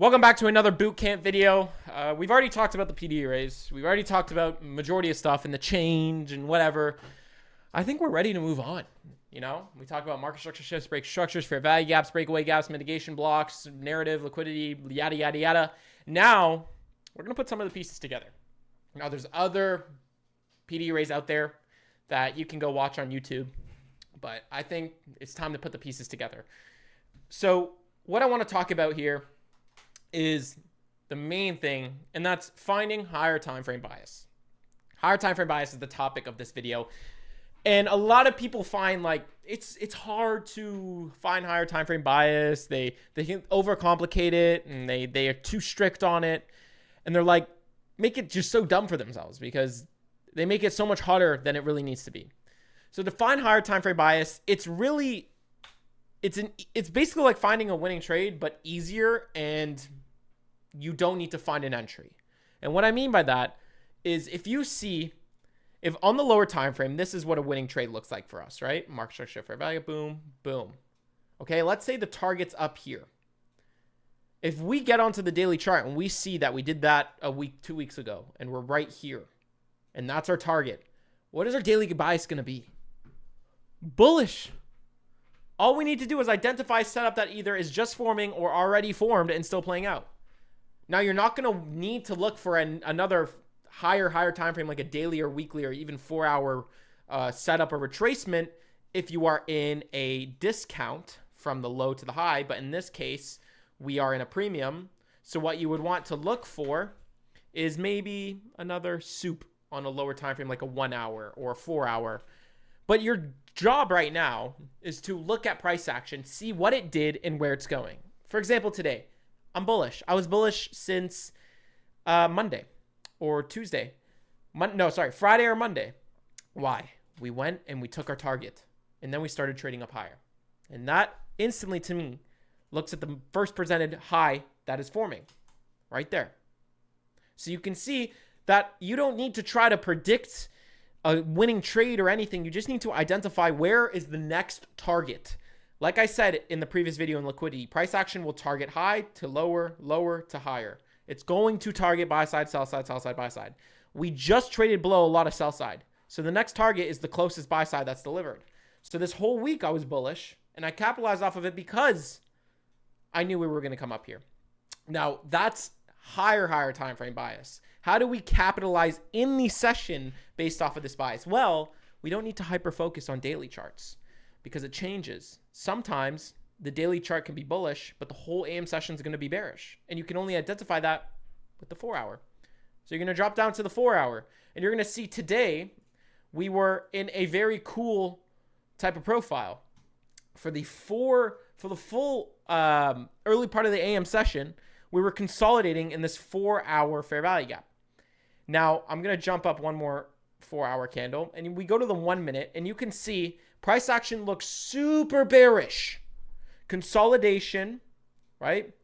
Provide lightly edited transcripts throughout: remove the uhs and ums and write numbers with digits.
Welcome back to another Bootcamp video. We've already talked about the PD arrays. We've already talked about majority of stuff and the change and whatever. I think we're ready to move on. You know, we talk about market structure shifts, break structures, fair value gaps, breakaway gaps, mitigation blocks, narrative, liquidity, yada, yada, yada. Now, we're going to put some of the pieces together. Now, there's other PD arrays out there that you can go watch on YouTube, but I think it's time to put the pieces together. So, what I want to talk about here is the main thing, and that's finding higher time frame bias. Higher time frame bias is the topic of this video. And a lot of people find like it's hard to find higher time frame bias. They can overcomplicate it, and they are too strict on it. And they're like, make it just so dumb for themselves because they make it so much harder than it really needs to be. So to find higher time frame bias, it's basically like finding a winning trade, but easier, and you don't need to find an entry. And what I mean by that is if on the lower time frame, this is what a winning trade looks like for us, right? Market structure, fair value, boom, boom. Okay, let's say the target's up here. If we get onto the daily chart and we see that we did that a week, 2 weeks ago, and we're right here, and that's our target, what is our daily bias going to be? Bullish. All we need to do is identify a setup that either is just forming or already formed and still playing out. Now, you're not going to need to look for another higher time frame like a daily or weekly or even 4-hour setup or retracement if you are in a discount from the low to the high. But in this case, we are in a premium. So what you would want to look for is maybe another soup on a lower time frame like a 1 hour or a 4-hour. But your job right now is to look at price action, see what it did and where it's going. For example, today, I'm bullish. I was bullish since Monday or Tuesday. Friday or Monday. Why? We went and we took our target, and then we started trading up higher. And that instantly, to me, looks at the first presented high that is forming right there. So you can see that you don't need to try to predict a winning trade or anything. You just need to identify where is the next target. Like I said in the previous video in liquidity, price action will target high to lower, lower to higher. It's going to target buy side, sell side, buy side. We just traded below a lot of sell side. So the next target is the closest buy side that's delivered. So this whole week I was bullish, and I capitalized off of it because I knew we were going to come up here. Now that's higher time frame bias. How do we capitalize in the session based off of this bias? Well, we don't need to hyper focus on daily charts because it changes. Sometimes the daily chart can be bullish, but the whole AM session is going to be bearish. And you can only identify that with the 4-hour. So you're going to drop down to the 4-hour, and you're going to see today we were in a very cool type of profile. For the full early part of the AM session, we were consolidating in this 4-hour fair value gap. Now, I'm going to jump up one more 4-hour candle, and we go to the 1 minute, and you can see price action looks super bearish. Consolidation, right?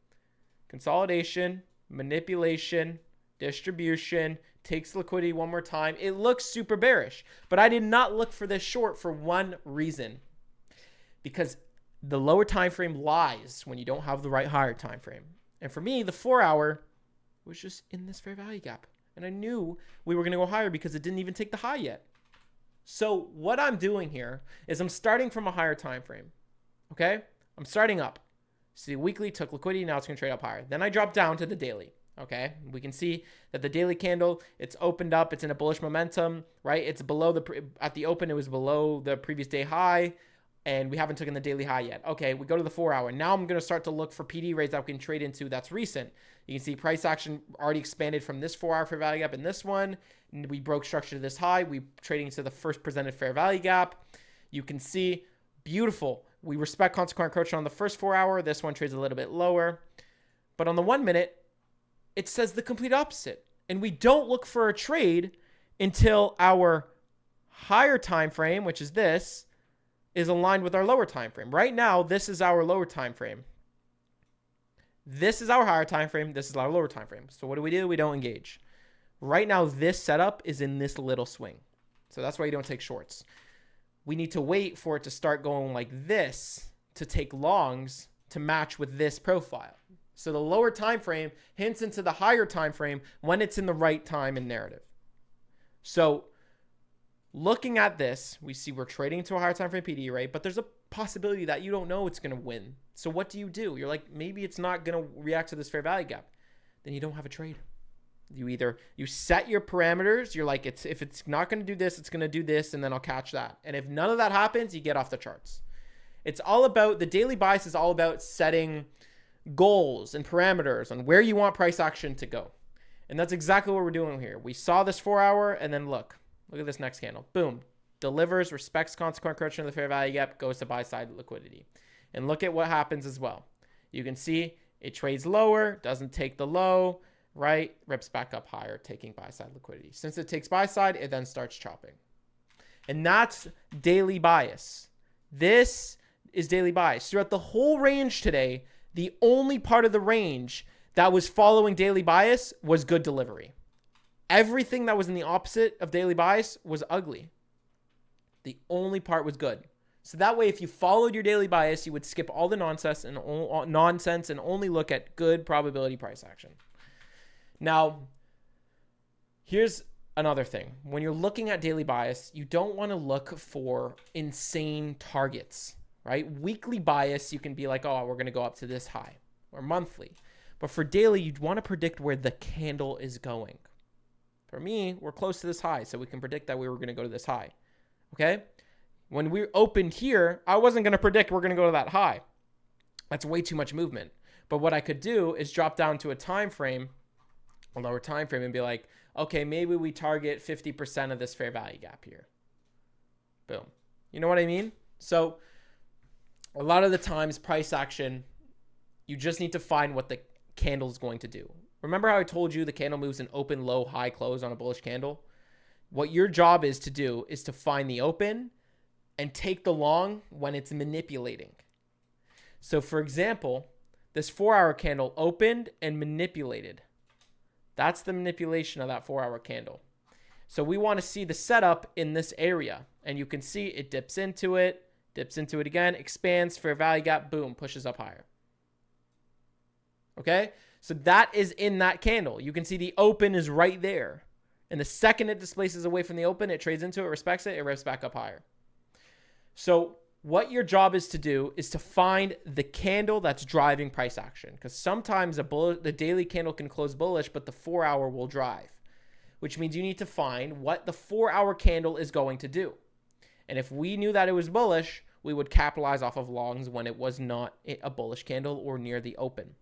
Consolidation, manipulation, distribution, takes liquidity one more time. It looks super bearish, but I did not look for this short for one reason. Because the lower time frame lies when you don't have the right higher time frame. And for me, the 4-hour was just in this fair value gap. And I knew we were going to go higher because it didn't even take the high yet. So what I'm doing here is I'm starting from a higher time frame. Okay? I'm starting up. See, weekly took liquidity. Now it's going to trade up higher. Then I drop down to the daily. Okay? We can see that the daily candle, it's opened up. It's in a bullish momentum, right? It's below at the open, it was below the previous day high. And we haven't taken the daily high yet. Okay, we go to the 4-hour. Now I'm going to start to look for PD rates that we can trade into that's recent. You can see price action already expanded from this 4-hour fair value gap in this one. And we broke structure to this high. We trading into the first presented fair value gap. You can see, beautiful. We respect consequent encroachment on the first 4-hour. This one trades a little bit lower. But on the 1 minute, it says the complete opposite. And we don't look for a trade until our higher time frame, which is this, is aligned with our lower time frame. Right now, this is our lower time frame. This is our higher time frame. This is our lower time frame. So what do? We don't engage. Right now, this setup is in this little swing. So that's why you don't take shorts. We need to wait for it to start going like this to take longs to match with this profile. So the lower time frame hints into the higher time frame when it's in the right time and narrative. So looking at this, we see we're trading to a higher time frame PDE, right? But there's a possibility that you don't know it's going to win. So what do? You're like, maybe it's not going to react to this fair value gap. Then you don't have a trade. You set your parameters. You're like, if it's not going to do this, it's going to do this, and then I'll catch that. And if none of that happens, you get off the charts. It's all about, the daily bias is all about setting goals and parameters on where you want price action to go. And that's exactly what we're doing here. We saw this 4 hour, and then look at this next candle. Boom. Delivers, respects consequent correction of the fair value gap, goes to buy side liquidity. And look at what happens as well. You can see it trades lower, doesn't take the low, right? Rips back up higher, taking buy side liquidity. Since it takes buy side, it then starts chopping. And that's daily bias. This is daily bias. Throughout the whole range today, the only part of the range that was following daily bias was good delivery. Everything that was in the opposite of daily bias was ugly. The only part was good. So that way, if you followed your daily bias, you would skip all the nonsense and only look at good probability price action. Now, here's another thing. When you're looking at daily bias, you don't want to look for insane targets, right? Weekly bias, you can be like, oh, we're going to go up to this high, or monthly. But for daily, you'd want to predict where the candle is going. For me, we're close to this high, so we can predict that we were going to go to this high. Okay? When we opened here, I wasn't going to predict we're going to go to that high. That's way too much movement. But what I could do is drop down to a time frame, a lower time frame, and be like, okay, maybe we target 50% of this fair value gap here. Boom. You know what I mean? So a lot of the times, price action, you just need to find what the candle is going to do. Remember how I told you the candle moves an open, low, high, close on a bullish candle? What your job is to do is to find the open and take the long when it's manipulating. So for example, this 4 hour candle opened and manipulated. That's the manipulation of that 4 hour candle. So we want to see the setup in this area. And you can see it dips into it again, expands, fair value gap, boom, pushes up higher. Okay? So that is in that candle. You can see the open is right there. And the second it displaces away from the open, it trades into it, respects it, it rips back up higher. So what your job is to do is to find the candle that's driving price action. Because sometimes the daily candle can close bullish, but the 4 hour will drive. Which means you need to find what the 4 hour candle is going to do. And if we knew that it was bullish, we would capitalize off of longs when it was not a bullish candle or near the open.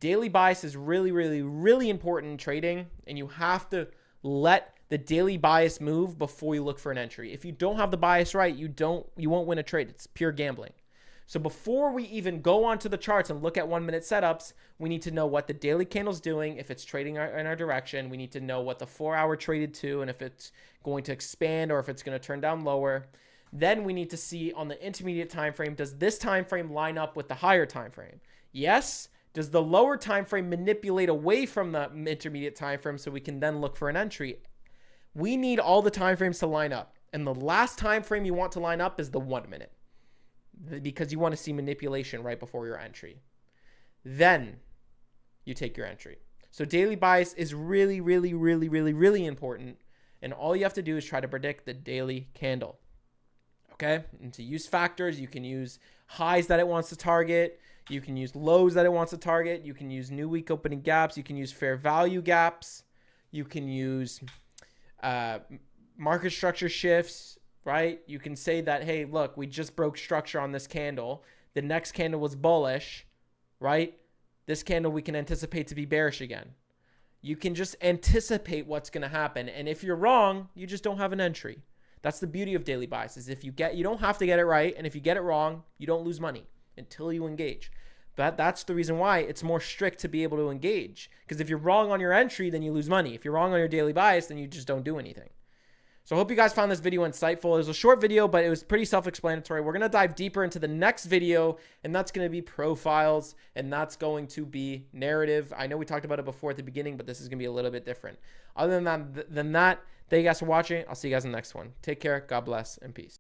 Daily bias is really, really, really important in trading, and you have to let the daily bias move before you look for an entry. If you don't have the bias right, you won't win a trade. It's pure gambling. So before we even go onto the charts and look at 1 minute setups, we need to know what the daily candle's doing. If it's trading in our direction, we need to know what the 4 hour traded to, and if it's going to expand or if it's going to turn down lower. Then we need to see on the intermediate time frame, does this time frame line up with the higher time frame? Yes. Does the lower time frame manipulate away from the intermediate time frame so we can then look for an entry? We need all the time frames to line up. And the last time frame you want to line up is the 1 minute, because you want to see manipulation right before your entry. Then you take your entry. So daily bias is really, really, really, really, really important. And all you have to do is try to predict the daily candle. Okay? And to use factors, you can use highs that it wants to target. You can use lows that it wants to target. You can use new week opening gaps. You can use fair value gaps. You can use market structure shifts, right? You can say that, hey, look, we just broke structure on this candle. The next candle was bullish, right? This candle we can anticipate to be bearish again. You can just anticipate what's going to happen. And if you're wrong, you just don't have an entry. That's the beauty of daily bias, is if you don't have to get it right. And if you get it wrong, you don't lose money until you engage. But that's the reason why it's more strict to be able to engage. Because if you're wrong on your entry, then you lose money. If you're wrong on your daily bias, then you just don't do anything. So I hope you guys found this video insightful. It was a short video, but it was pretty self-explanatory. We're going to dive deeper into the next video, and that's going to be profiles, and that's going to be narrative. I know we talked about it before at the beginning, but this is going to be a little bit different. Other than that, thank you guys for watching. I'll see you guys in the next one. Take care. God bless, and peace.